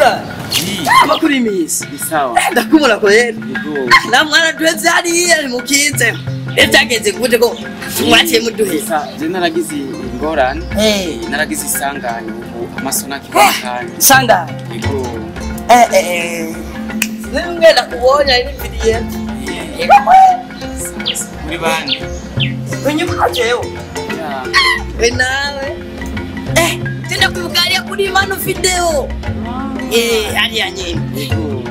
Jonathan. Kama kuri misi. Sawa. Ndakubona ko yera. Yego. Na mwana twese hariya mukize. Ebyageze gute ko mwaciye muduheza. Je naragize ingorane. Naragize isanganya ubu amasona kibakanye. Isanganya. Yego. Nimwe ndakubonya irividiye. Yego. Muri bandi. Unyibuka jewe. Ya. Nawe. Tenda kugalia kuri mano video. Hariya nyine. Yego.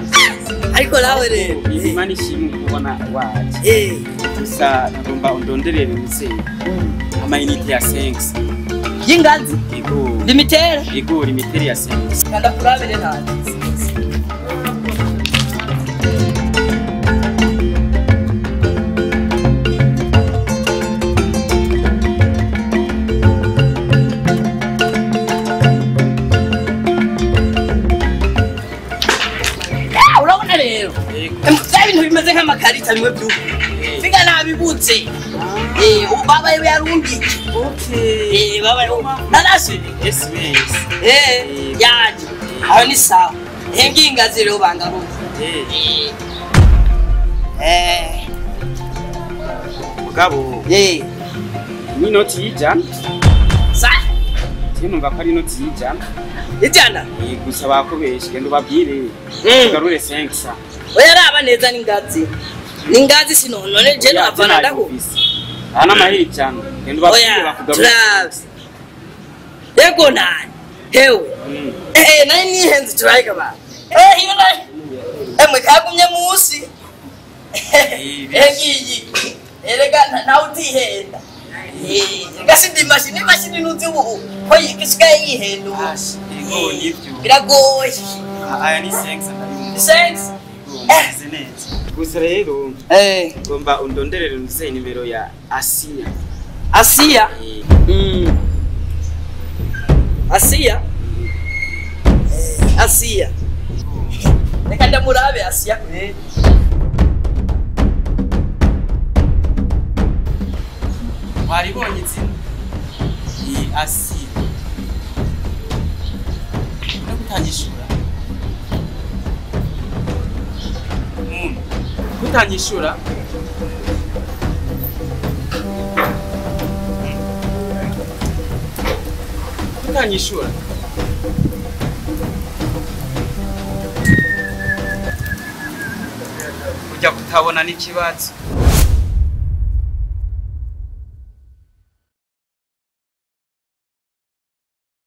Ariko nawe rero. Imana ishimwe kubona waje. Gusa ngomba undonderere muse. Amayinite ya 5. Yingazi. Yego. Limitere. Yego, limitere ya 5. Kanda kurabere ntacyo. Urabona rero. Ibintu bimeze nk'amakarita bimwe by'ubu. Figa nabibutse. Baba yarumbike. Okay. Baba nanasi. SMS. Yaje. Aho ni sawa. Ngingazi rero bangaruka. Mugabo. Ni noti y'ijana. Sa? Numva ko ari noti y'ijana. Ijana? Gusa bakubeshe genda ubabwire. Garure 5 sa. Oya raba neza ningazi. Ningazi sinonone je navana ndaho. Ana mahiri cyane. Genda ubabwire bakugarure. Yego nani? Hewe. Nani nihenze turayika ba. Hiyo nani? Mwe kagumye musi. Ngiyi. Erega nawe utihenda. Gasindi mashini nuzi ubu ko yikisigaye yihendura. Yego nivyo. Biragoye. Aya ni 5 ndabimwe. 6. Gusa rero ngomba undonderere nze nimero ya Asia. Asia? Asia? Asia. Reka ndamurabe Asia kure. Waribonye izina? Ni Asia. Ndakutangishura. Kutangishura? Kutangishura? Kujya kutabona n'ikibazo.